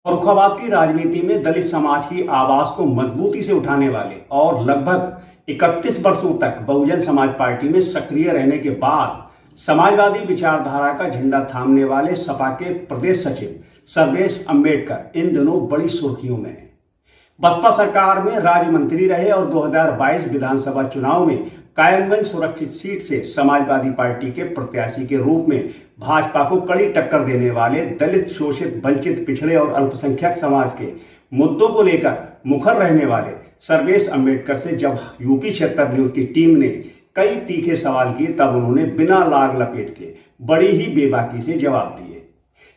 फर्रुखाबाद की राजनीति में दलित समाज की आवाज को मजबूती से उठाने वाले और लगभग 31 वर्षों तक बहुजन समाज पार्टी में सक्रिय रहने के बाद समाजवादी विचारधारा का झंडा थामने वाले सपा के प्रदेश सचिव सर्वेश अंबेडकर इन दिनों बड़ी सुर्खियों में हैं। बसपा सरकार में राज्य मंत्री रहे और 2022 विधानसभा चुनाव में कायमगंज सुरक्षित सीट से समाजवादी पार्टी के प्रत्याशी के रूप में भाजपा को कड़ी टक्कर देने वाले दलित, शोषित, वंचित, पिछड़े और अल्पसंख्यक समाज के मुद्दों को लेकर मुखर रहने वाले सर्वेश अंबेडकर से जब यूपी 76 न्यूज की टीम ने कई तीखे सवाल किए, तब उन्होंने बिना लाग लपेट के बड़ी ही बेबाकी से जवाब दिए।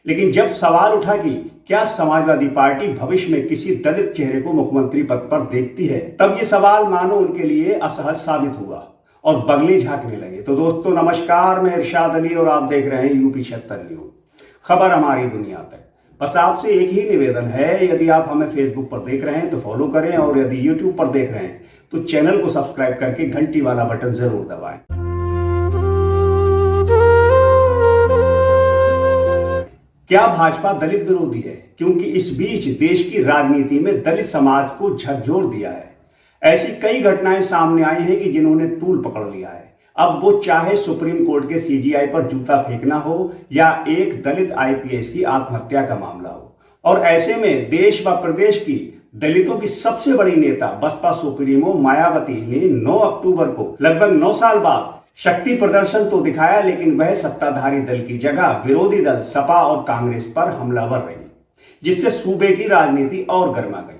लेकिन जब सवाल उठा कि क्या समाजवादी पार्टी भविष्य में किसी दलित चेहरे को मुख्यमंत्री पद पर देखती है, तब ये सवाल मानो उनके लिए असहज साबित हुआ और बगले झांकने लगे। तो दोस्तों नमस्कार, मैं इरशाद अली और आप देख रहे हैं यूपी 76 न्यूज, खबर हमारी दुनिया तक। बस आपसे एक ही निवेदन है, यदि आप हमें फेसबुक पर देख रहे हैं तो फॉलो करें और यदि यूट्यूब पर देख रहे हैं तो चैनल को सब्सक्राइब करके घंटी वाला बटन जरूर दबाएं। क्या भाजपा दलित विरोधी है? क्योंकि इस बीच देश की राजनीति में दलित समाज को झकझोर दिया है। ऐसी कई घटनाएं सामने आई हैं कि जिन्होंने तूल पकड़ लिया है। अब वो चाहे सुप्रीम कोर्ट के सीजीआई पर जूता फेंकना हो या एक दलित आईपीएस की आत्महत्या का मामला हो। और ऐसे में देश व प्रदेश की दलितों की सबसे बड़ी नेता बसपा सुप्रीमो मायावती ने 9 अक्टूबर को लगभग 9 साल बाद शक्ति प्रदर्शन तो दिखाया, लेकिन वह सत्ताधारी दल की जगह विरोधी दल सपा और कांग्रेस पर हमलावर रही, जिससे सूबे की राजनीति और गर्मा गई।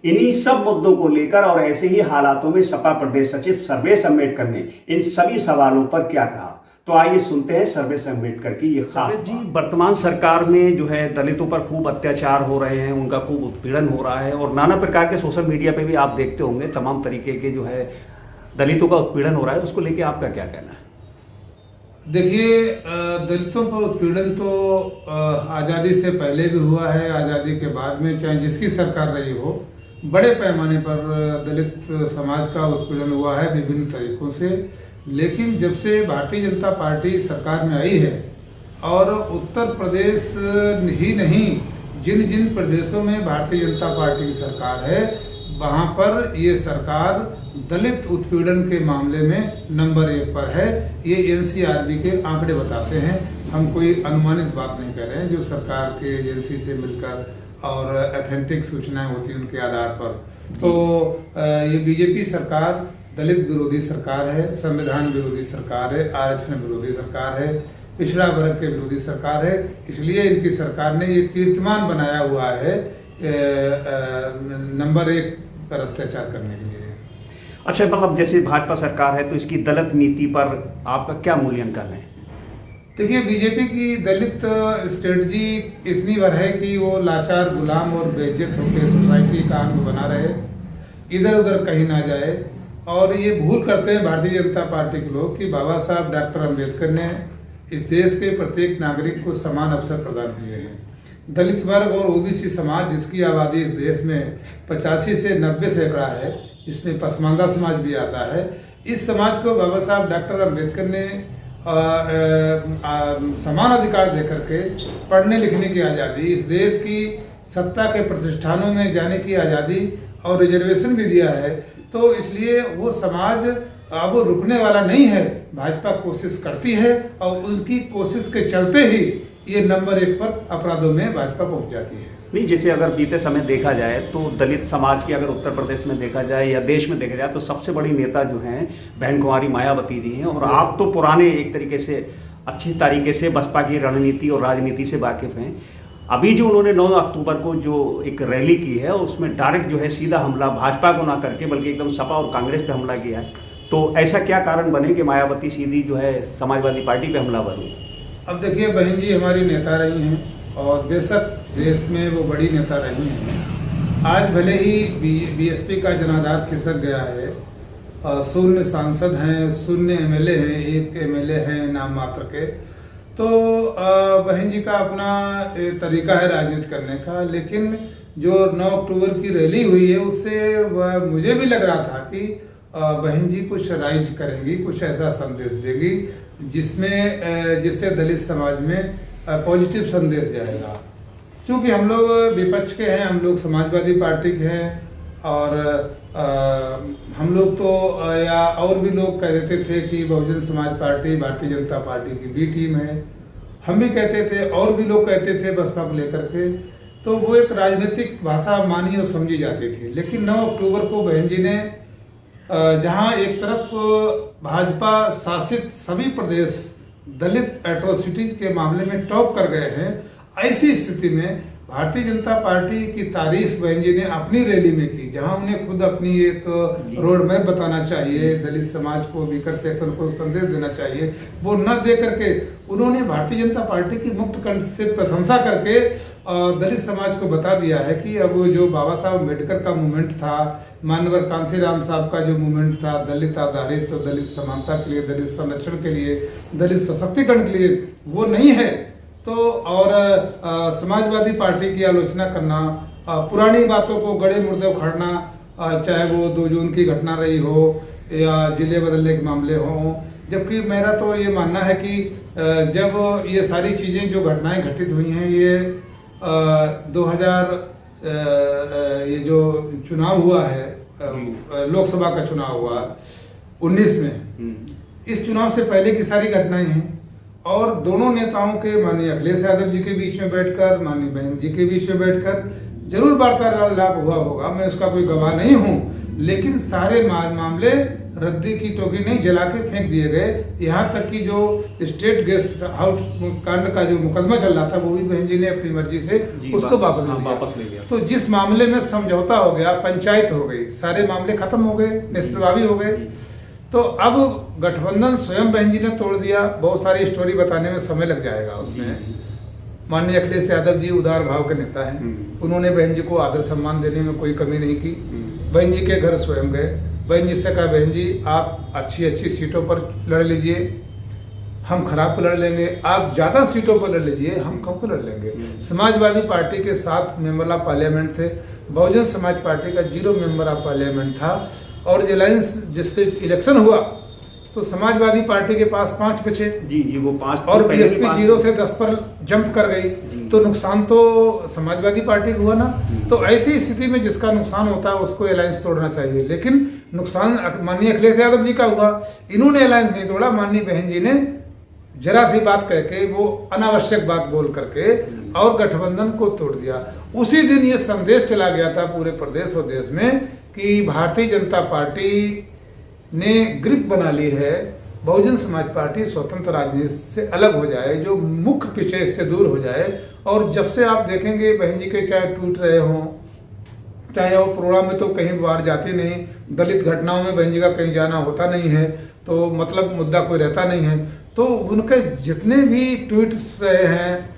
इन्हीं सब मुद्दों को लेकर और ऐसे ही हालातों में सपा प्रदेश सचिव सर्वेश अंबेडकर ने इन सभी सवालों पर क्या कहा, तो आइए सुनते हैं सर्वेश अंबेडकर की ये खास बात। जी, वर्तमान सरकार में जो है दलितों पर खूब अत्याचार हो रहे हैं, उनका खूब उत्पीड़न हो रहा है और नाना प्रकार के सोशल मीडिया पे भी आप देखते होंगे तमाम तरीके के जो है दलितों का उत्पीड़न हो रहा है। उसको लेके आपका क्या कहना है? देखिए, दलितों पर उत्पीड़न तो आज़ादी से पहले भी हुआ है, आज़ादी के बाद में चाहे जिसकी सरकार रही हो, बड़े पैमाने पर दलित समाज का उत्पीड़न हुआ है विभिन्न तरीकों से। लेकिन जब से भारतीय जनता पार्टी सरकार में आई है और उत्तर प्रदेश ही नहीं, जिन जिन प्रदेशों में भारतीय जनता पार्टी की सरकार है वहाँ पर ये सरकार दलित उत्पीड़न के मामले में नंबर 1 पर है। ये एनसीआरबी के आंकड़े बताते हैं, हम कोई अनुमानित बात नहीं कर रहे हैं, जो सरकार के एजेंसी से मिलकर और ऑथेंटिक सूचनाएं होती हैं उनके आधार पर। तो ये बीजेपी सरकार दलित विरोधी सरकार है, संविधान विरोधी सरकार है, आरक्षण विरोधी सरकार है, पिछड़ा वर्ग के विरोधी सरकार है। इसलिए इनकी सरकार ने ये कीर्तिमान बनाया हुआ है नंबर 1 पर अत्याचार करने के लिए। अच्छा, मतलब जैसे भाजपा सरकार है तो इसकी दलित नीति पर आपका क्या मूल्यांकन है? देखिए, बीजेपी की दलित स्ट्रेटजी इतनी बार है कि वो लाचार, गुलाम और बेइज्जत होकर सोसाइटी का अंग बना रहे, इधर उधर कहीं ना जाए। और ये भूल करते हैं भारतीय जनता पार्टी के लोग कि बाबा साहब डॉक्टर अम्बेडकर ने इस देश के प्रत्येक नागरिक को समान अवसर प्रदान किए हैं। दलित वर्ग और ओबीसी समाज, जिसकी आबादी इस देश में 85 से 90 सैकड़ा है, जिसमें पसमानदा समाज भी आता है, इस समाज को बाबा साहब डॉक्टर अम्बेडकर ने समान अधिकार देकर के पढ़ने लिखने की आज़ादी, इस देश की सत्ता के प्रतिष्ठानों में जाने की आज़ादी और रिजर्वेशन भी दिया है। तो इसलिए वो समाज अब रुकने वाला नहीं है। भाजपा कोशिश करती है और उसकी कोशिश के चलते ही ये नंबर 1 पर अपराधों में भाजपा पहुंच जाती है। नहीं, जैसे अगर बीते समय देखा जाए तो दलित समाज की अगर उत्तर प्रदेश में देखा जाए या देश में देखा जाए तो सबसे बड़ी नेता जो हैं बहन कुमारी मायावती जी हैं। और आप तो पुराने एक तरीके से अच्छी तरीके से बसपा की रणनीति और राजनीति से वाकिफ हैं। अभी जो उन्होंने 9 अक्टूबर को जो एक रैली की है उसमें डायरेक्ट जो है सीधा हमला भाजपा को ना करके बल्कि एकदम सपा और कांग्रेस पे हमला किया है। तो ऐसा क्या कारण बने कि मायावती सीधी जो है समाजवादी पार्टी पे हमलावर हुई? अब देखिए, बहन जी हमारी नेता रही हैं और बेशक देश में वो बड़ी नेता रही हैं। आज भले ही बीएसपी का जनाधार खिसक गया है, शून्य सांसद हैं, शून्य एमएलए हैं, 1 एमएलए हैं नाम मात्र के, तो बहन जी का अपना तरीका है राजनीति करने का। लेकिन जो 9 अक्टूबर की रैली हुई है उससे मुझे भी लग रहा था कि बहन जी कुछ राइज करेंगी, कुछ ऐसा संदेश देगी जिससे दलित समाज में पॉजिटिव संदेश जाएगा। चूँकि हम लोग विपक्ष के हैं, हम लोग समाजवादी पार्टी के हैं, और हम लोग तो या और भी लोग कह देते थे कि बहुजन समाज पार्टी भारतीय जनता पार्टी की बी टीम है। हम भी कहते थे और भी लोग कहते थे बसपा को लेकर के। तो वो एक राजनीतिक भाषा मानी और समझी जाती थी। लेकिन 9 अक्टूबर को बहन जी ने जहां एक तरफ भाजपा शासित सभी प्रदेश दलित एट्रोसिटीज के मामले में टॉप कर गए हैं, ऐसी स्थिति में भारतीय जनता पार्टी की तारीफ बहन जी ने अपनी रैली में की, जहां उन्हें खुद अपनी एक रोड मैप बताना चाहिए, दलित समाज को, वीकर सेक्शन को संदेश देना चाहिए। वो न दे करके उन्होंने भारतीय जनता पार्टी की मुक्त कंठ से प्रशंसा करके दलित समाज को बता दिया है कि अब जो बाबा साहब अम्बेडकर का मूवमेंट था, मानवर कांसीराम साहब का जो मूवमेंट था दलित आधारित, तो दलित समानता के लिए, दलित संरक्षण के लिए, दलित सशक्तिकरण के लिए, वो नहीं है। तो और समाजवादी पार्टी की आलोचना करना, पुरानी बातों को गड़े मुर्दे उखाड़ना, चाहे वो 2 जून की घटना रही हो या जिले बदलने के मामले हों, जबकि मेरा तो ये मानना है कि जब ये सारी चीज़ें जो घटनाएं घटित हुई हैं, ये 2000 ये जो चुनाव हुआ है, लोकसभा का चुनाव हुआ 19 में, इस चुनाव से पहले की सारी घटनाएं हैं। और दोनों नेताओं के, माननीय अखिलेश यादव जी के बीच में बैठकर, माननीय बहन जी के बीच में बैठकर जरूर वार्तालाप हुआ होगा, मैं उसका कोई गवाह नहीं हूं, लेकिन सारे मामले रद्दी की टोकरी नहीं जला के फेंक दिए गए। यहाँ तक कि जो स्टेट गेस्ट हाउस कांड का जो मुकदमा चल रहा था, वो भी बहन जी ने अपनी मर्जी से उसको वापस ले लिया। तो जिस मामले में समझौता हो गया, पंचायत हो गई, सारे मामले खत्म हो गए, निष्प्रभावी हो गए। तो अब गठबंधन स्वयं बहन जी ने तोड़ दिया। बहुत सारी स्टोरी बताने में समय लग जाएगा उसमें। माननीय अखिलेश यादव जी उदार भाव के नेता हैं, उन्होंने बहन जी को आदर सम्मान देने में कोई कमी नहीं की। बहन जी के घर स्वयं गए, बहन जी से कहा, बहन जी आप अच्छी सीटों पर लड़ लीजिए, हम खराब पर लड़ लेंगे, आप ज्यादा सीटों पर लड़ लीजिए, हम कम पर लड़ लेंगे। समाजवादी पार्टी के 7 मेंबर ऑफ पार्लियामेंट थे, बहुजन समाज पार्टी का 0 मेंबर ऑफ पार्लियामेंट था, और अलायंस जिससे इलेक्शन हुआ तो समाजवादी पार्टी के पास 5 बचे। जी वो 5 और बीएसपी 0 से 10 पर जंप कर गई, तो नुकसान तो समाजवादी पार्टी को हुआ ना। तो ऐसी स्थिति में जिसका नुकसान होता है उसको अलायंस तोड़ना चाहिए, लेकिन नुकसान माननीय अखिलेश यादव जी का हुआ। इन्होंने अलायंस नहीं तोड़ा, माननीय बहन जी ने जरा सी बात कह के, वो अनावश्यक बात बोल करके और गठबंधन को तोड़ दिया। उसी दिन ये संदेश चला गया था पूरे प्रदेश और देश में कि भारतीय जनता पार्टी ने ग्रिप बना ली है, बहुजन समाज पार्टी स्वतंत्र राजनीति से अलग हो जाए, जो मुख्य पीछे इससे दूर हो जाए। और जब से आप देखेंगे बहन जी के चाहे ट्वीट रहे हों, चाहे वो प्रोग्राम में तो कहीं बाहर जाती नहीं, दलित घटनाओं में बहन जी का कहीं जाना होता नहीं है, तो मतलब मुद्दा कोई रहता नहीं है। तो उनके जितने भी ट्वीट्स रहे हैं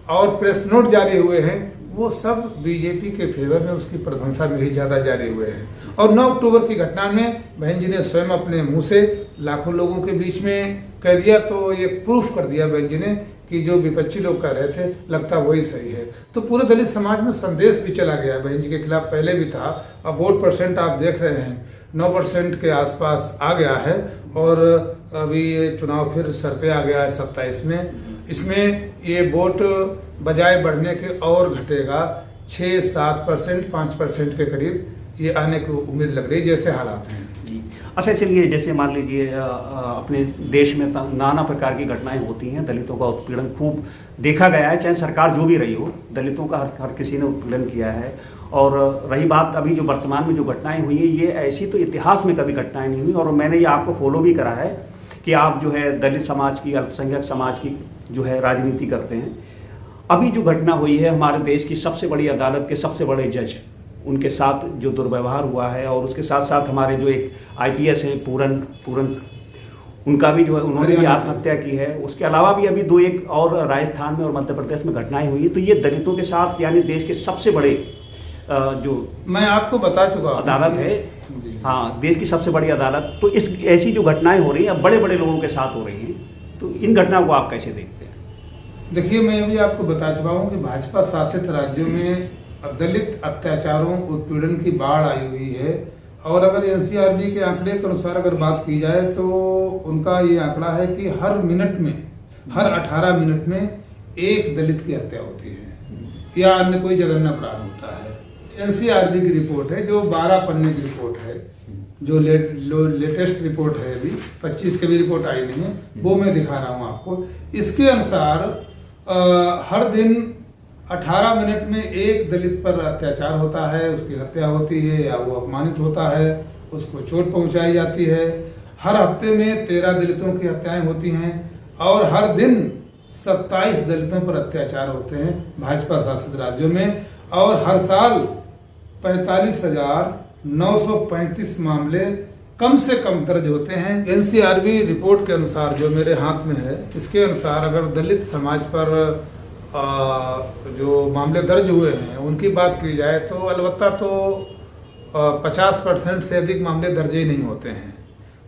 और प्रेस नोट जारी हुए हैं, वो सब बीजेपी के फेवर में, उसकी प्रशंसा में ही ज्यादा जारी हुए हैं। और 9 अक्टूबर की घटना में बहन जी ने स्वयं अपने मुंह से लाखों लोगों के बीच में कह दिया, तो ये प्रूफ कर दिया बहन जी ने कि जो विपक्षी लोग कह रहे थे लगता वही सही है। तो पूरे दलित समाज में संदेश भी चला गया बहन जी के खिलाफ, पहले भी था। अब वोट परसेंट आप देख रहे हैं 9% के आसपास आ गया है, और अभी ये चुनाव फिर सर पे आ गया है 27 में। इसमें ये वोट बजाय बढ़ने के और घटेगा, 6-7%, 5% के करीब ये आने की उम्मीद लग रही जैसे हालात हैं। जी अच्छा, चलिए जैसे मान लीजिए अपने देश में नाना प्रकार की घटनाएं होती हैं, दलितों का उत्पीड़न खूब देखा गया है, चाहे सरकार जो भी रही हो, दलितों का हर किसी ने उत्पीड़न किया है। और रही बात अभी जो वर्तमान में जो घटनाएं हुई हैं, ये ऐसी तो इतिहास में कभी घटनाएं नहीं हुई। और मैंने ये आपको फॉलो भी करा है कि आप जो है दलित समाज की, अल्पसंख्यक समाज की जो है राजनीति करते हैं। अभी जो घटना हुई है, हमारे देश की सबसे बड़ी अदालत के सबसे बड़े जज, उनके साथ जो दुर्व्यवहार हुआ है, और उसके साथ साथ हमारे जो एक IPS हैं पूरन, उनका भी जो है उन्होंने भी आत्महत्या की है। उसके अलावा भी अभी 2-1 और राजस्थान में और मध्य प्रदेश में घटनाएं हुई हैं। तो ये दलितों के साथ, यानी देश के सबसे बड़े जो मैं आपको बता चुका अदालत है, हाँ, देश की सबसे बड़ी अदालत। तो इस ऐसी जो घटनाएं हो रही हैं, अब बड़े बड़े लोगों के साथ हो रही हैं, तो इन घटनाओं को आप कैसे देखते हैं? देखिए, मैं भी आपको बता चुका हूँ कि भाजपा शासित राज्यों में दलित अत्याचारों, उत्पीड़न की बाढ़ आई हुई है। और अगर NCRB के आंकड़े के अनुसार अगर बात की जाए तो उनका ये आंकड़ा है कि हर 18 मिनट में एक दलित की हत्या होती है। या अन्य कोई जघन्य अपराध होता है। एनसीआरबी की रिपोर्ट है जो 12 पन्ने की रिपोर्ट है, जो लेटेस्ट रिपोर्ट है, अभी 25 की भी रिपोर्ट आई नहीं है, वो मैं दिखा रहा हूँ आपको। इसके अनुसार हर दिन 18 मिनट में एक दलित पर अत्याचार होता है, उसकी हत्या होती है या वो अपमानित होता है, उसको चोट पहुंचाई जाती है। हर हफ्ते में 13 दलितों की हत्याएं होती हैं और हर दिन 27 दलितों पर अत्याचार होते हैं भाजपा शासित राज्यों में, और हर साल 45,935 मामले कम से कम दर्ज होते हैं। एनसीआरबी रिपोर्ट के अनुसार जो मेरे हाथ में है, इसके अनुसार अगर दलित समाज पर जो मामले दर्ज हुए हैं उनकी बात की जाए तो अलबत्ता तो 50% से अधिक मामले दर्ज ही नहीं होते हैं,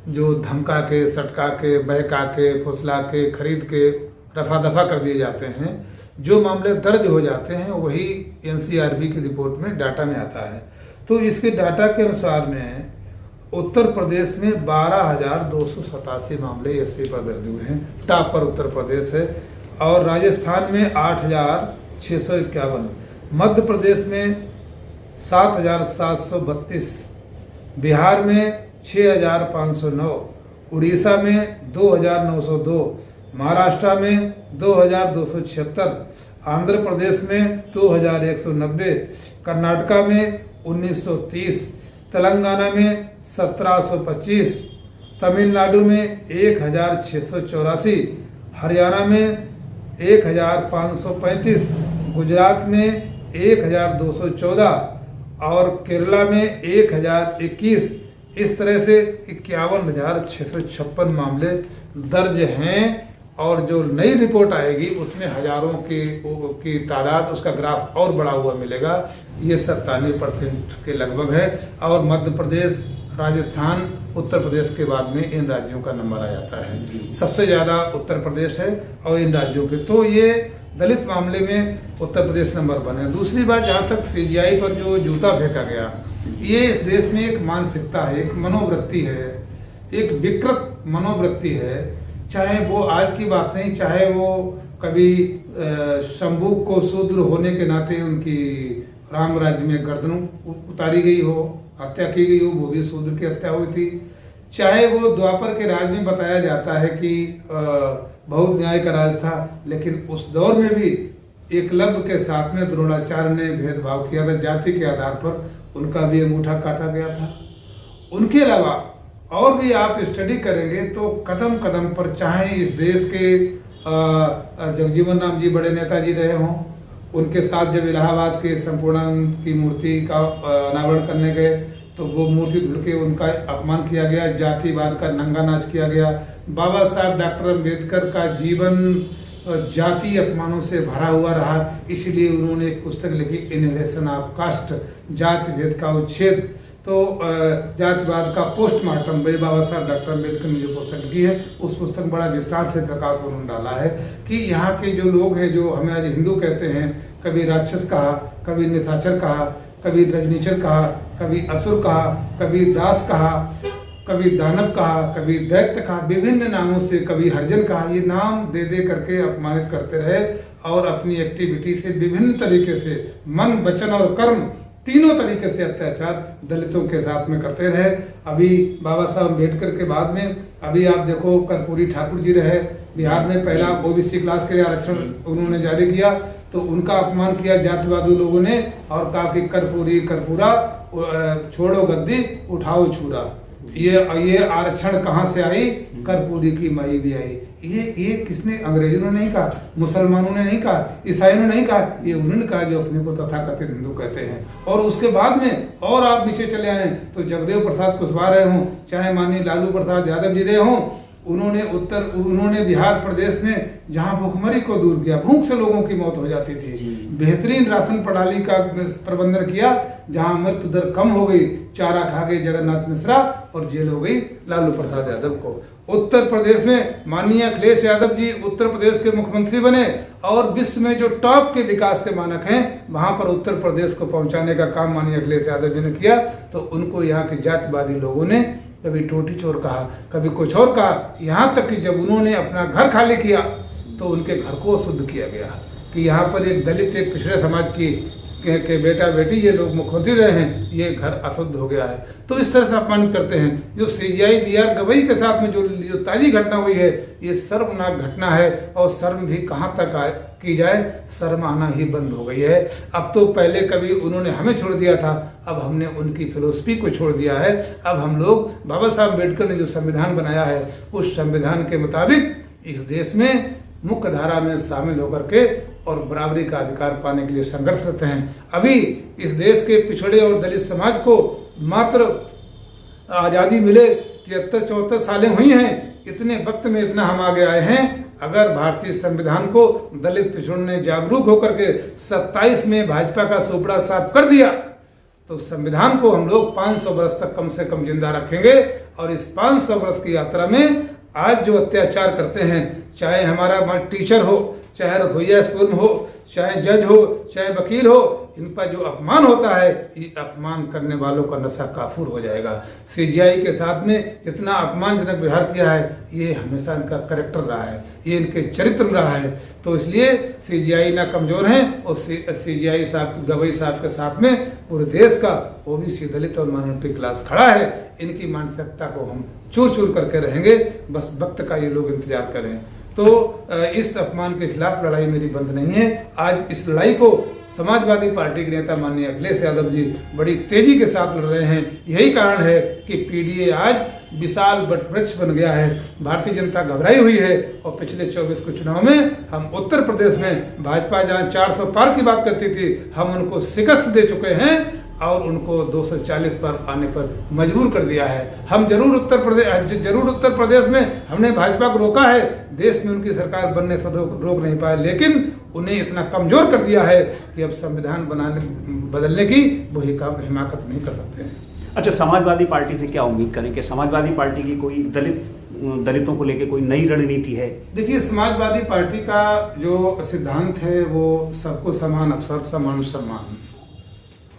जो धमका के, सटका के, बहका के, फुसला के, खरीद के रफा दफा कर दिए जाते हैं। जो मामले दर्ज हो जाते हैं वही एनसीआरबी की रिपोर्ट में डाटा में आता है। तो इसके डाटा के अनुसार में उत्तर प्रदेश में 12,287 मामले एससी पर दर्ज हुए हैं, टॉप पर उत्तर प्रदेश है, और राजस्थान में 8,651, मध्य प्रदेश में 7,732, बिहार में 6,509, उड़ीसा में 2,902, महाराष्ट्र में 2,276, आंध्र प्रदेश में 2,190, कर्नाटका में 1,930, तेलंगाना में 1,725, तमिलनाडु में 1,684, हरियाणा में 1,535, गुजरात में 1,214 और केरला में 1,021। इस तरह से 51,656 मामले दर्ज हैं, और जो नई रिपोर्ट आएगी उसमें हजारों की तादाद, उसका ग्राफ और बढ़ा हुआ मिलेगा। ये 97% के लगभग है, और मध्य प्रदेश, राजस्थान, उत्तर प्रदेश के बाद में इन राज्यों का नंबर आ जाता है। सबसे ज़्यादा उत्तर प्रदेश है और इन राज्यों के, तो ये दलित मामले में उत्तर प्रदेश नंबर 1 है। दूसरी बात, जहाँ तक सीजीआई पर जो जूता फेंका गया, ये इस देश में एक मानसिकता है, एक मनोवृत्ति है, एक विकृत मनोवृत्ति है। चाहे वो आज की बात नहीं, चाहे वो कभी शंभू को शूद्र होने के नाते उनकी राम राज्य में गर्दन उतारी गई हो, हत्या की गई हो, वो भी शूद्र की हत्या हुई थी। चाहे वो द्वापर के राज में बताया जाता है कि बहुत न्याय का राज था, लेकिन उस दौर में भी एकलव्य के साथ में द्रोणाचार्य ने भेदभाव किया था, जाति के आधार पर उनका भी अंगूठा काटा गया था। उनके अलावा और भी आप स्टडी करेंगे तो कदम कदम पर, चाहे इस देश के जगजीवन राम जी बड़े नेताजी रहे हों, उनके साथ जब इलाहाबाद के संपूर्णानंद की मूर्ति का अनावरण करने गए तो वो मूर्ति धुल के उनका अपमान किया गया, जातिवाद का नंगा नाच किया गया। बाबा साहब डॉक्टर अम्बेडकर का जीवन जाति अपमानों से भरा हुआ रहा, इसलिए उन्होंने एक पुस्तक लिखी, इनहेरेशन ऑफ कास्ट, जाति भेद का उच्छेद। तो जातिवाद का पोस्टमार्टम बाबा साहब डॉक्टर अम्बेडकर ने जो पुस्तक लिखी है, उस पुस्तक में बड़ा विस्तार से प्रकाश उन्होंने डाला है कि यहाँ के जो लोग हैं, जो हमें आज हिंदू कहते हैं, कभी राक्षस कहा, कभी निशाचर कहा, कभी रजनीचर कहा, कभी असुर कहा, कभी दास कहा, कभी दानव कहा, कभी दैत्य कहा, विभिन्न नामों से, कभी हरिजन कहा, ये नाम दे दे करके अपमानित करते रहे, और अपनी एक्टिविटी से विभिन्न तरीके से मन, वचन और कर्म, तीनों तरीके से अत्याचार दलितों के साथ में करते रहे। अभी बाबा साहब अम्बेडकर के बाद में अभी आप देखो, कर्पूरी ठाकुर जी रहे, बिहार में पहला ओबीसी क्लास के लिए आरक्षण उन्होंने जारी किया, तो उनका अपमान किया जातिवादी लोगों ने और कहा कि कर्पूरी कर्पूरा, छोड़ो गद्दी, उठाओ छुरा। ये आरक्षण कहाँ से आई? कर्पूरी की माई भी आई। ये किसने? अंग्रेजों ने नहीं कहा, मुसलमानों ने नहीं कहा, ईसाइयों ने नहीं कहा, ये उन्होंने कहा जो अपने को तथाकथित हिंदू कहते हैं। और उसके बाद में और आप नीचे चले आए तो जगदेव प्रसाद कुशवाहा रहे हों, चाहे माननीय लालू प्रसाद यादव जी रहे हों, उन्होंने बिहार प्रदेश में जहां भूखमरी को दूर किया, भूख से लोगों की मौत हो जाती थी, बेहतरीन राशन प्रणाली का प्रबंधन किया, जहां मृत्यु दर कम हो गई, चारा खा गए जगन्नाथ मिश्रा और जेल हो गई लालू प्रसाद यादव को। उत्तर प्रदेश में माननीय अखिलेश यादव जी उत्तर प्रदेश के मुख्यमंत्री बने, और विश्व में जो टॉप के विकास के मानक हैं, वहां पर उत्तर प्रदेश को पहुंचाने का काम माननीय अखिलेश यादव जी ने किया। तो उनको यहाँ के जातिवादी लोगों ने कभी टोटी चोर कहा, कभी कुछ और कहा, यहाँ तक कि जब उन्होंने अपना घर खाली किया तो उनके घर को शुद्ध किया गया कि यहाँ पर एक दलित, एक पिछड़े समाज की के बेटा बेटी ये लोग मुख्यमंत्री रहे हैं, ये घर अशुद्ध हो गया है। तो इस तरह से अपमानित करते हैं। जो सीजीआई बीआर गवई के साथ में जो ताजी घटना हुई है, ये शर्मनाक घटना है और शर्म भी कहाँ तक की जाए, शर्म आना ही बंद हो गई है। अब तो पहले कभी उन्होंने हमें छोड़ दिया था, अब हमने उनकी फिलोसफी को छोड़ दिया है। अब हम लोग बाबा साहब अम्बेडकर ने जो संविधान बनाया है, उस संविधान के मुताबिक इस देश में मुख्य धारा में शामिल होकर के और बराबरी का अधिकार पाने के लिए संघर्षरत हैं। अभी इस देश के पिछड़े और दलित समाज को मात्र आज़ादी मिले 73-74 सालें हुई हैं। इतने वक्त में इतना हम आगे आए हैं। अगर भारतीय संविधान को दलित पिछड़ों ने जागरूक होकर के 27 में भाजपा का सोपड़ा साफ कर दिया, तो संविधान को हम लोग 500 वर्ष तक कम से कम जिंदा रखेंगे। और इस 500 वर्ष की यात्रा में आज जो अत्याचार करते हैं, चाहे हमारा टीचर हो, चाहे रसोईया स्कूल में हो, चाहे जज हो, चाहे वकील हो, इन पर जो अपमान होता है, ये अपमान करने वालों का नशा काफूर हो जाएगा। सीजीआई के साथ में जितना अपमानजनक व्यवहार किया है, ये हमेशा इनका कैरेक्टर रहा है, ये इनके चरित्र रहा है। तो इसलिए सीजीआई ना कमजोर हैं और सीजीआई साहब, गवई साहब के साथ में पूरे देश का ओबीसी, दलित और माइनॉरिटी क्लास खड़ा है। इनकी मानसिकता को हम चूर चूर करके रहेंगे, बस वक्त का ये लोग इंतजार करें। तो इस अपमान के खिलाफ लड़ाई मेरी बंद नहीं है। आज इस लड़ाई को समाजवादी पार्टी के नेता माननीय अखिलेश यादव जी बड़ी तेजी के साथ लड़ रहे हैं। यही कारण है कि पीडीए आज विशाल वटवृक्ष बन गया है। भारतीय जनता घबराई हुई है और पिछले 24 के चुनाव में हम उत्तर प्रदेश में भाजपा जहां 400 पार की बात करती थी, हम उनको शिकस्त दे चुके हैं और उनको 240 पर आने पर मजबूर कर दिया है। हम जरूर उत्तर प्रदेश में हमने भाजपा को रोका है, देश में उनकी सरकार बनने से रोक नहीं पाए, लेकिन उन्हें इतना कमजोर कर दिया है कि अब संविधान बदलने की वो हिमाकत नहीं कर सकते हैं। अच्छा, समाजवादी पार्टी से क्या उम्मीद करें कि समाजवादी पार्टी की कोई दलितों को लेकर कोई नई रणनीति है? देखिए, समाजवादी पार्टी का जो सिद्धांत है वो सबको समान अवसर, समान सम्मान।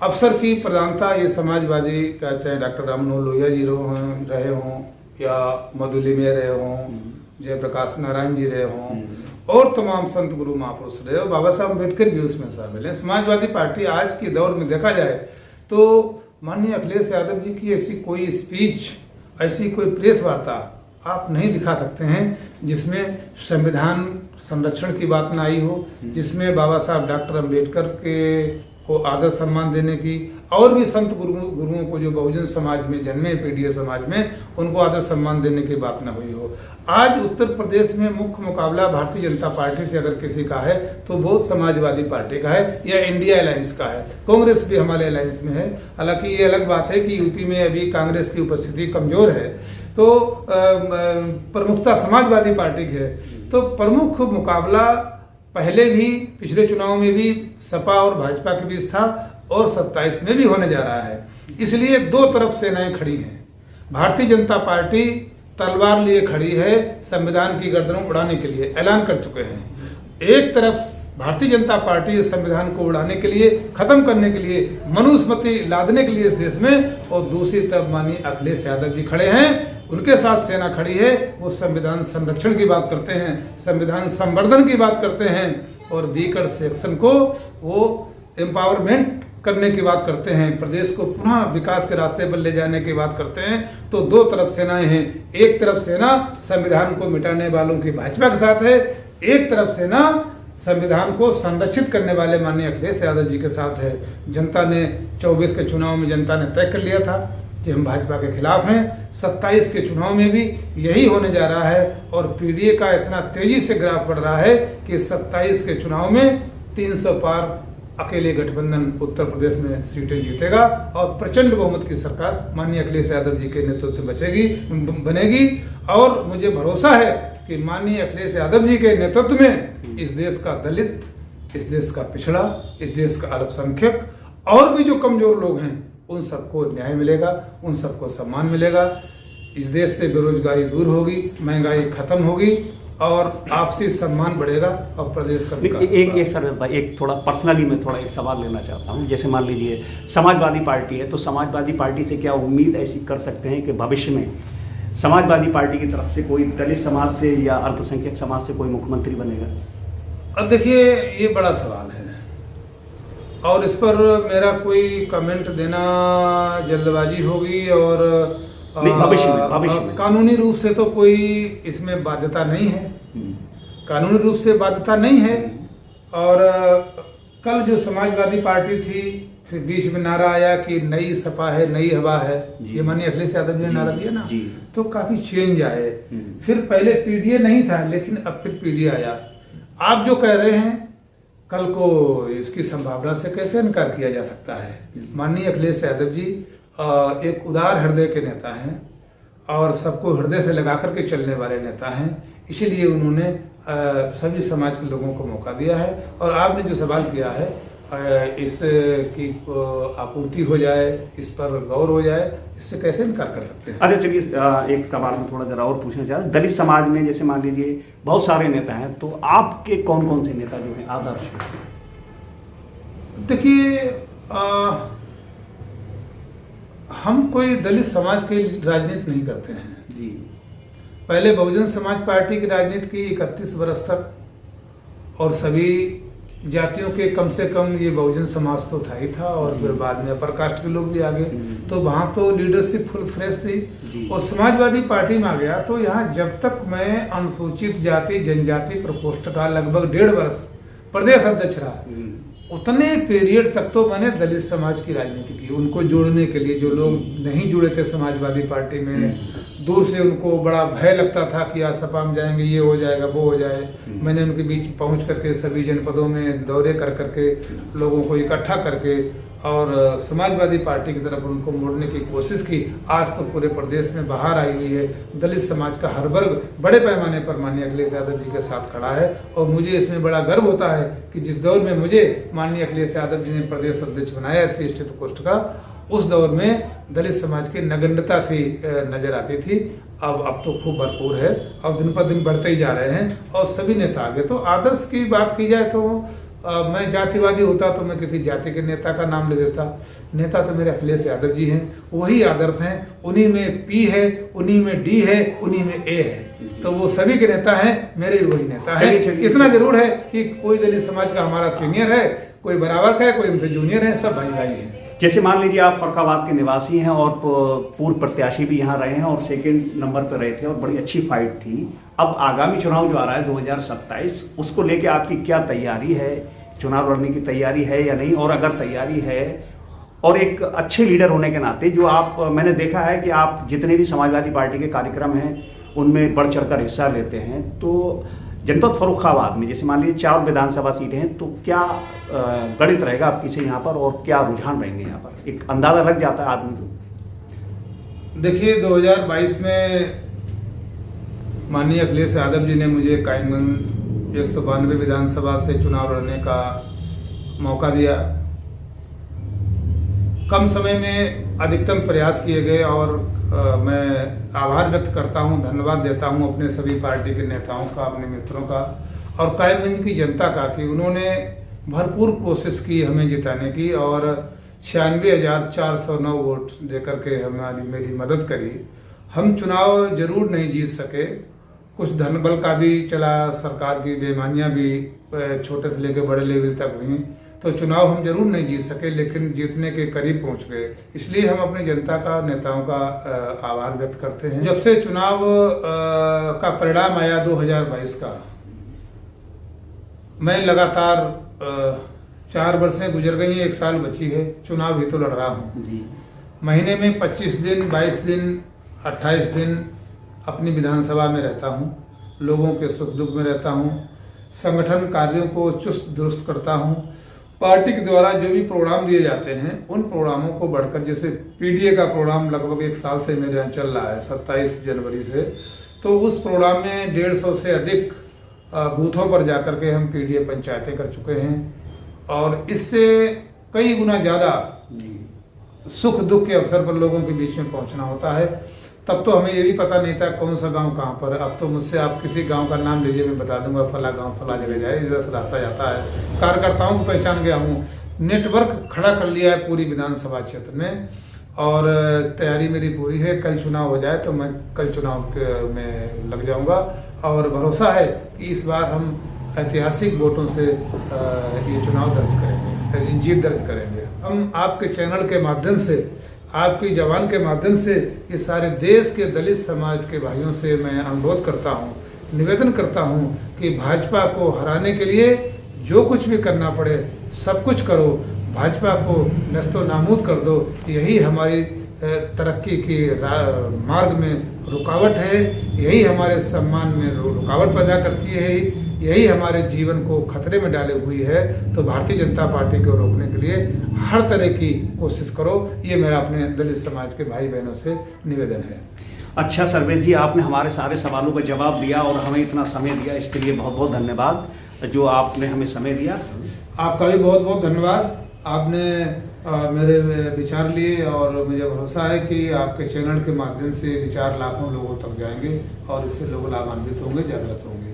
अवसर की प्रधानता ये समाजवादी का, चाहे डॉक्टर राम मनोहर लोहिया जी रहे हों या मधुली में रहे हों, जयप्रकाश नारायण जी रहे हों और तमाम संत गुरु महापुरुष रहे हो, बाबा साहब अम्बेडकर भी उसमें शामिल हैं। समाजवादी पार्टी आज के दौर में देखा जाए तो माननीय अखिलेश यादव जी की ऐसी कोई स्पीच, ऐसी कोई प्रेस वार्ता आप नहीं दिखा सकते हैं जिसमें संविधान संरक्षण की बात ना आई हो, जिसमें बाबा साहब डॉक्टर अम्बेडकर के को आदर सम्मान देने की, और भी संत गुरुओं को जो बहुजन समाज में जन्मे, पीडीए समाज में, उनको आदर सम्मान देने की बात न हुई हो। आज उत्तर प्रदेश में मुख्य मुकाबला भारतीय जनता पार्टी से अगर किसी का है तो वो समाजवादी पार्टी का है या इंडिया अलायंस का है। कांग्रेस भी हमारे अलायंस में है। हालांकि ये अलग बात है कि यूपी में अभी कांग्रेस की उपस्थिति कमजोर है, तो प्रमुखता समाजवादी पार्टी की है। तो प्रमुख मुकाबला पहले भी पिछले चुनाव में भी सपा और भाजपा के बीच था और 27 में भी होने जा रहा है। इसलिए दो तरफ सेनाएं खड़ी हैं। भारतीय जनता पार्टी तलवार लिए खड़ी है, संविधान की गर्दनों उड़ाने के लिए ऐलान कर चुके हैं। एक तरफ भारतीय जनता पार्टी इस संविधान को उड़ाने के लिए, खत्म करने के लिए, मनुस्मृति लादने के लिए इस देश में, और दूसरी तरफ माननीय अखिलेश यादव जी खड़े हैं, उनके साथ सेना खड़ी है। वो संविधान संरक्षण की बात करते हैं, संविधान संवर्धन की बात करते हैं और बीकर सेक्शन को वो एम्पावरमेंट करने की बात करते हैं, प्रदेश को पुनः विकास के रास्ते पर ले जाने की बात करते हैं। तो दो तरफ सेनाएं हैं। एक तरफ सेना संविधान को मिटाने वालों की भाजपा के साथ है, एक तरफ सेना संविधान को संरक्षित करने वाले माननीय अखिलेश यादव जी के साथ है। जनता ने 24 के चुनाव में जनता ने तय कर लिया था कि हम भाजपा के खिलाफ हैं। 27 के चुनाव में भी यही होने जा रहा है और पीडीए का इतना तेजी से ग्राफ बढ़ रहा है कि 27 के चुनाव में 300 पार अकेले गठबंधन उत्तर प्रदेश में सीटें जीतेगा और प्रचंड बहुमत की सरकार माननीय अखिलेश यादव जी के नेतृत्व में बनेगी। और मुझे भरोसा है कि माननीय अखिलेश यादव जी के नेतृत्व में इस देश का दलित, इस देश का पिछड़ा, इस देश का अल्पसंख्यक और भी जो कमजोर लोग हैं, उन सबको न्याय मिलेगा, उन सबको सम्मान मिलेगा। इस देश से बेरोजगारी दूर होगी, महंगाई खत्म होगी और आपसी सम्मान बढ़ेगा और प्रदेश का विकास। एक थोड़ा पर्सनली मैं थोड़ा एक सवाल लेना चाहता हूँ। जैसे मान लीजिए समाजवादी पार्टी है, तो समाजवादी पार्टी से क्या उम्मीद ऐसी कर सकते हैं कि भविष्य में समाजवादी पार्टी की तरफ से कोई दलित समाज से या अल्पसंख्यक समाज से कोई मुख्यमंत्री बनेगा? अब देखिए, ये बड़ा सवाल है और इस पर मेरा कोई कमेंट देना जल्दबाजी होगी और भविष्य में कानूनी रूप से तो कोई इसमें बाध्यता नहीं है, कानूनी रूप से बाध्यता नहीं है। और कल जो समाजवादी पार्टी थी, फिर बीच में नारा आया कि नई सपा है, नई हवा है, ये माननीय अखिलेश यादव जी ने नारा दिया ना, तो काफी चेंज आए। फिर पहले पीडीए नहीं था, लेकिन अब फिर पीडीए आया। आप जो कह रहे हैं, कल को इसकी संभावना से कैसे इनकार किया जा सकता है। माननीय अखिलेश यादव जी एक उदार हृदय के नेता हैं और सबको हृदय से लगा करके चलने वाले नेता हैं, इसीलिए उन्होंने सभी समाज के लोगों को मौका दिया है। और आपने जो सवाल किया है, इसकी आपूर्ति हो जाए, इस पर गौर हो जाए, इससे कैसे इनकार कर सकते हैं। अच्छा चलिए, एक सवाल में थोड़ा जरा और पूछना चाह रहा हूं। दलित समाज में जैसे मान लीजिए बहुत सारे नेता हैं, तो आपके कौन कौन से नेता जो हैं आदर्श हैं? देखिए, हम कोई दलित समाज की राजनीति नहीं करते हैं जी। पहले बहुजन समाज पार्टी की राजनीति की 31 वर्ष तक, और सभी जातियों के कम से कम ये बहुजन समाज तो था ही था, और फिर बाद में अपर कास्ट के लोग भी आ गए, तो वहां तो लीडरशिप फुल फ्रेश थी। और समाजवादी पार्टी में आ गया तो यहाँ जब तक मैं अनुसूचित जाति जनजाति प्रकोष्ठ का लगभग 1.5 वर्ष प्रदेश अध्यक्ष रहा, उतने पीरियड तक तो मैंने दलित समाज की राजनीति की, उनको जोड़ने के लिए। जो लोग नहीं जुड़े थे समाजवादी पार्टी में, दूर से उनको बड़ा भय लगता था कि आज सपा में जाएंगे, ये हो जाएगा, वो हो जाए, मैंने उनके बीच पहुंच करके सभी जनपदों में दौरे कर करके लोगों को इकट्ठा करके और समाजवादी पार्टी की तरफ उनको मोड़ने की कोशिश की। आज तो पूरे प्रदेश में बाहर आई हुई है, दलित समाज का हर वर्ग बड़े पैमाने पर माननीय अखिलेश यादव जी के साथ खड़ा है। और मुझे इसमें बड़ा गर्व होता है कि जिस दौर में मुझे माननीय अखिलेश यादव जी ने प्रदेश अध्यक्ष बनाया था स्टेट प्रकोष्ठ का, उस दौर में दलित समाज की नगण्यता थी, नजर आती थी। अब तो खूब भरपूर है, अब दिन पर दिन बढ़ते ही जा रहे हैं और सभी नेता आगे। तो आदर्श की बात की जाए तो मैं जातिवादी होता तो मैं किसी जाति के नेता का नाम ले देता। नेता तो मेरे अखिलेश यादव जी हैं, वही आदर्श हैं, उन्हीं में पी है, उन्हीं में डी है, उन्हीं में ए है, तो वो सभी के नेता हैं, मेरे भी वही नेता है। इतना जरूर है कि कोई दलित समाज का हमारा सीनियर है, कोई बराबर का है, कोई हमसे जूनियर है, सब भाई भाई हैं। जैसे मान लीजिए आप फरुखाबाद के निवासी हैं और पूर्व प्रत्याशी भी यहाँ रहे हैं और सेकंड नंबर पर रहे थे और बड़ी अच्छी फाइट थी। अब आगामी चुनाव जो आ रहा है 2027, उसको लेके आपकी क्या तैयारी है? चुनाव लड़ने की तैयारी है या नहीं? और अगर तैयारी है, और एक अच्छे लीडर होने के नाते, जो आप, मैंने देखा है कि आप जितने भी समाजवादी पार्टी के कार्यक्रम हैं उनमें बढ़ चढ़कर हिस्सा लेते हैं, तो जनपद फरुखाबाद में जैसे मान लीजिए 4 विधानसभा सीटें हैं, तो क्या गणित रहेगा आपकी से यहाँ पर और क्या रुझान रहेंगे यहाँ पर? एक अंदाजा लग जाता है आदमी को। देखिए, 2022 में माननीय अखिलेश यादव जी ने मुझे कायमगंज 192 विधानसभा से चुनाव लड़ने का मौका दिया। कम समय में अधिकतम प्रयास किए गए और मैं आभार व्यक्त करता हूं, धन्यवाद देता हूं अपने सभी पार्टी के नेताओं का, अपने मित्रों का और कायमगंज की जनता का कि उन्होंने भरपूर कोशिश की हमें जिताने की और 96,409 वोट देकर के मेरी मदद करी। हम चुनाव जरूर नहीं जीत सके, कुछ धन बल का भी चला, सरकार की बेईमानियां भी छोटे से लेकर बड़े लेवल तक हुई, तो चुनाव हम जरूर नहीं जीत सके, लेकिन जीतने के करीब पहुंच गए। इसलिए हम अपनी जनता का, नेताओं का आभार व्यक्त करते हैं। जब से चुनाव का परिणाम आया 2022 का, मैं लगातार 4 वर्षें गुजर गई हैं, 1 साल बची है, चुनाव भी तो लड़ रहा हूँ। महीने में 25 दिन, 22 दिन, 28 दिन अपनी विधानसभा में रहता हूँ, लोगों के सुख दुख में रहता हूँ, संगठन कार्यों को चुस्त दुरुस्त करता हूँ। पार्टी के द्वारा जो भी प्रोग्राम दिए जाते हैं उन प्रोग्रामों को बढ़कर, जैसे पीडीए का प्रोग्राम लगभग 1 साल से मेरे यहाँ चल रहा है 27 जनवरी से, तो उस प्रोग्राम में 150 से अधिक बूथों पर जाकर के हम पीडीए पंचायतें कर चुके हैं और इससे कई गुना ज़्यादा सुख दुख के अवसर पर लोगों के बीच में पहुंचना होता है। तब तो हमें ये भी पता नहीं था कौन सा गांव कहाँ पर। अब तो मुझसे आप किसी गांव का नाम लीजिए, मैं बता दूंगा फला गांव फला जगह जाए, इधर से रास्ता जाता है। कार्यकर्ताओं को पहचान गया हूँ, नेटवर्क खड़ा कर लिया है पूरी विधानसभा क्षेत्र में और तैयारी मेरी पूरी है। कल चुनाव हो जाए तो मैं कल चुनाव में लग जाऊंगा और भरोसा है कि इस बार हम ऐतिहासिक वोटों से ये चुनाव दर्ज करेंगे, जीत दर्ज करेंगे। हम आपके चैनल के माध्यम से, आपकी जवान के माध्यम से ये सारे देश के दलित समाज के भाइयों से मैं अनुरोध करता हूँ, निवेदन करता हूँ कि भाजपा को हराने के लिए जो कुछ भी करना पड़े सब कुछ करो, भाजपा को नस्तो नाबूद कर दो। यही हमारी तरक्की की मार्ग में रुकावट है, यही हमारे सम्मान में रुकावट पैदा करती है, यही हमारे जीवन को खतरे में डाले हुई है। तो भारतीय जनता पार्टी को रोकने के लिए हर तरह की कोशिश करो, ये मेरा अपने दलित समाज के भाई बहनों से निवेदन है। अच्छा सर्वेश जी, आपने हमारे सारे सवालों का जवाब दिया और हमें इतना समय दिया, इसके लिए बहुत बहुत धन्यवाद जो आपने हमें समय दिया। आपका भी बहुत बहुत धन्यवाद। आपने मेरे विचार लिए और मुझे भरोसा है कि आपके चैनल के माध्यम से विचार लाखों लोगों तक जाएंगे और इससे लोग लाभान्वित होंगे, जागृत होंगे।